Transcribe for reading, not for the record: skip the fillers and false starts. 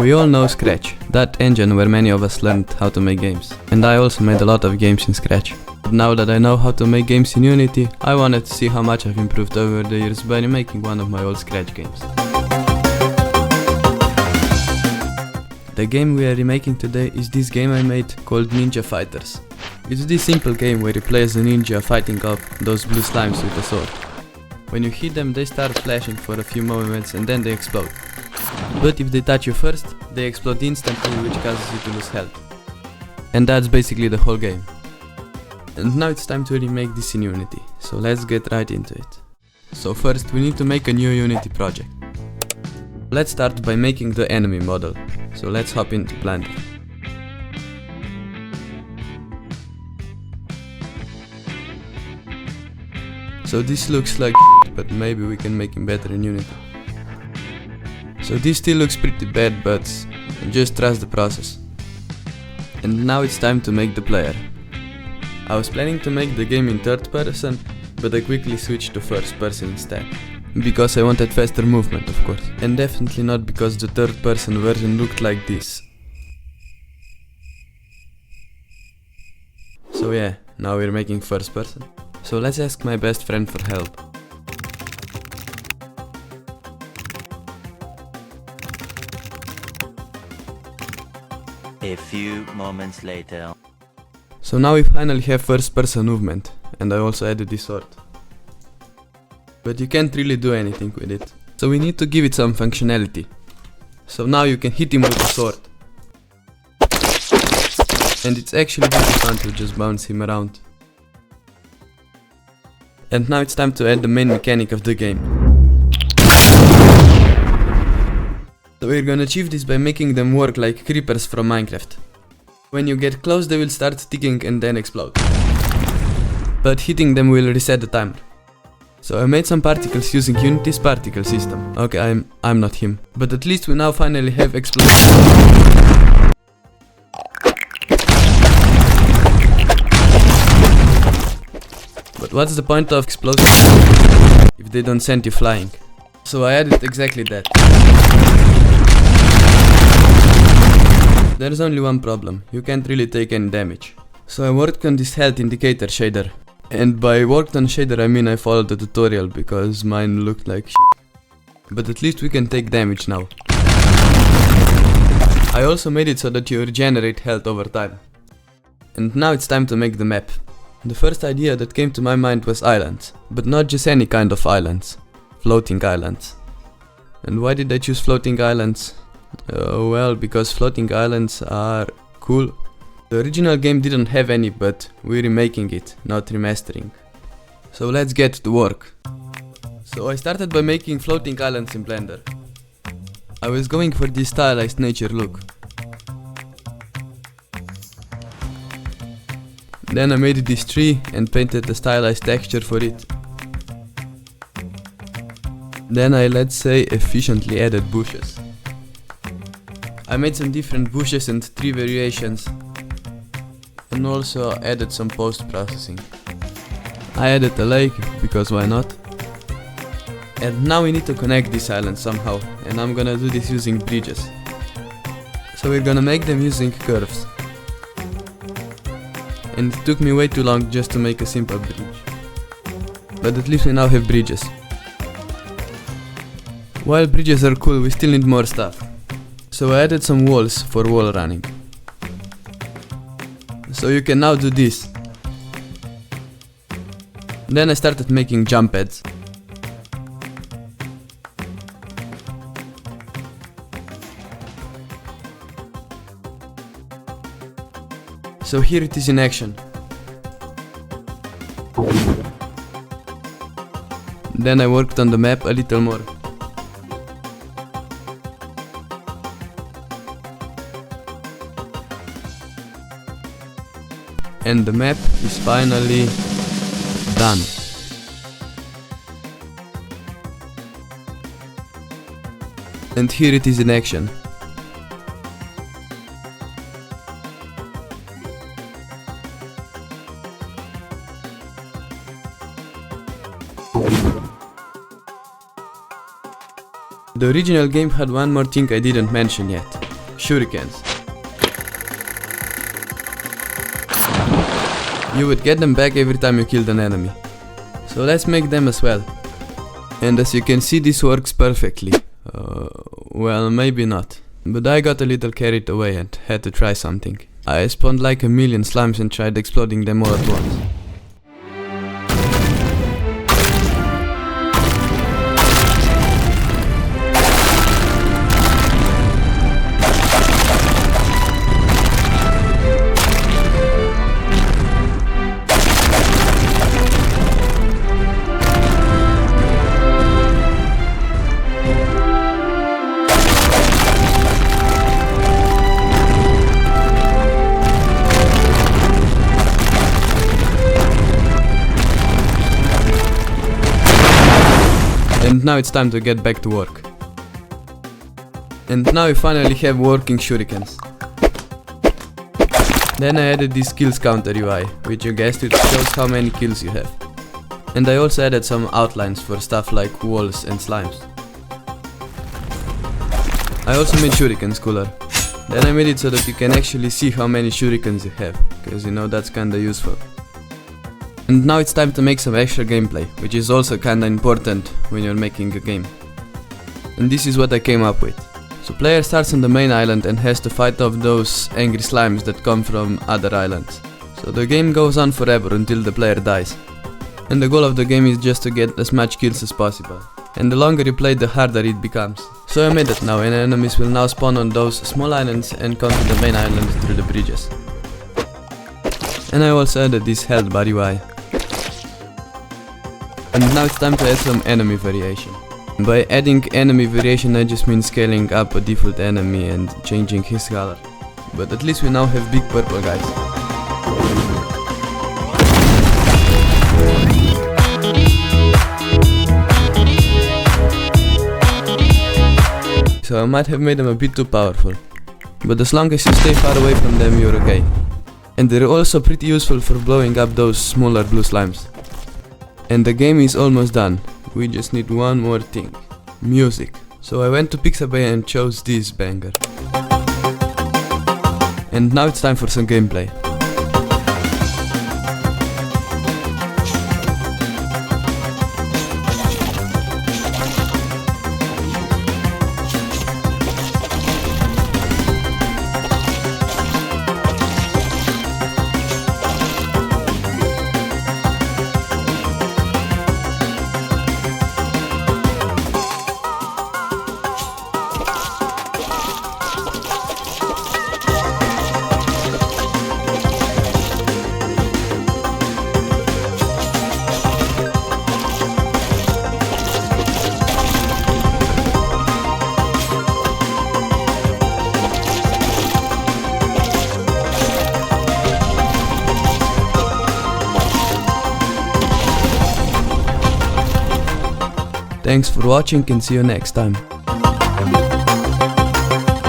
We all know Scratch, that engine where many of us learned how to make games. And I also made a lot of games in Scratch. But now that I know how to make games in Unity, I wanted to see how much I've improved over the years by remaking one of my old Scratch games. The game we are remaking today is this game I made called Ninja Fighters. It's this simple game where you play as a ninja fighting off those blue slimes with a sword. When you hit them, they start flashing for a few moments and then they explode. But if they touch you first, they explode instantly, which causes you to lose health. And that's basically the whole game. And now it's time to remake this in Unity, so let's get right into it. So first we need to make a new Unity project. Let's start by making the enemy model, so let's hop into Blender. So this looks like but maybe we can make him better in Unity. So this still looks pretty bad, but just trust the process. And now it's time to make the player. I was planning to make the game in third person, but I quickly switched to first person instead. Because I wanted faster movement, of course. And definitely not because the third person version looked like this. So yeah, now we're making first person. So let's ask my best friend for help. A few moments later. So now we finally have first person movement, and I also added this sword. But you can't really do anything with it, so we need to give it some functionality. So now you can hit him with a sword. And it's actually pretty fun to just bounce him around. And now it's time to add the main mechanic of the game. So we're gonna achieve this by making them work like creepers from Minecraft. When you get close they will start ticking and then explode. But hitting them will reset the timer. So I made some particles using Unity's particle system. Okay, I'm not him. But at least we now finally have explosions. But what's the point of explosions if they don't send you flying? So I added exactly that. There's only one problem, you can't really take any damage. So I worked on this health indicator shader. And by worked on shader I mean I followed the tutorial because mine looked like shit. But at least we can take damage now. I also made it so that you regenerate health over time. And now it's time to make the map. The first idea that came to my mind was islands, but not just any kind of islands. Floating islands. And why did I choose floating islands? Well, because floating islands are cool. The original game didn't have any, but we're remaking it, not remastering. So let's get to work. So I started by making floating islands in Blender. I was going for this stylized nature look. Then I made this tree and painted a stylized texture for it. Then I, let's say, efficiently added bushes. I made some different bushes and tree variations. And also added some post-processing. I added a lake, because why not? And now we need to connect this island somehow, and I'm gonna do this using bridges. So we're gonna make them using curves. And it took me way too long just to make a simple bridge. But at least we now have bridges. While bridges are cool, we still need more stuff. So I added some walls for wall running. So you can now do this. Then I started making jump pads. So here it is in action. Then I worked on the map a little more. And the map is finally done. And here it is in action. The original game had one more thing I didn't mention yet. shurikens. You would get them back every time you killed an enemy. So let's make them as well. And as you can see, this works perfectly. Well, maybe not. But I got a little carried away and had to try something. I spawned like a million slimes and tried exploding them all at once. And now it's time to get back to work. And now we finally have working shurikens. Then I added this kills counter UI, which you guessed it shows how many kills you have. And I also added some outlines for stuff like walls and slimes. I also made shurikens cooler. Then I made it so that you can actually see how many shurikens you have, because you know that's kinda useful. And now it's time to make some extra gameplay, which is also kinda important when you're making a game. And this is what I came up with. So player starts on the main island and has to fight off those angry slimes that come from other islands. So the game goes on forever until the player dies. And the goal of the game is just to get as much kills as possible. And the longer you play, the harder it becomes. So I made it now, and enemies will now spawn on those small islands and come to the main island through the bridges. And I also added this health bar UI. And now it's time to add some enemy variation. By adding enemy variation, I just mean scaling up a default enemy and changing his color. But at least we now have big purple guys. So I might have made them a bit too powerful. But as long as you stay far away from them, you're okay. And they're also pretty useful for blowing up those smaller blue slimes. And the game is almost done. We just need one more thing. Music. So I went to Pixabay and chose this banger. And now it's time for some gameplay. Thanks for watching and see you next time.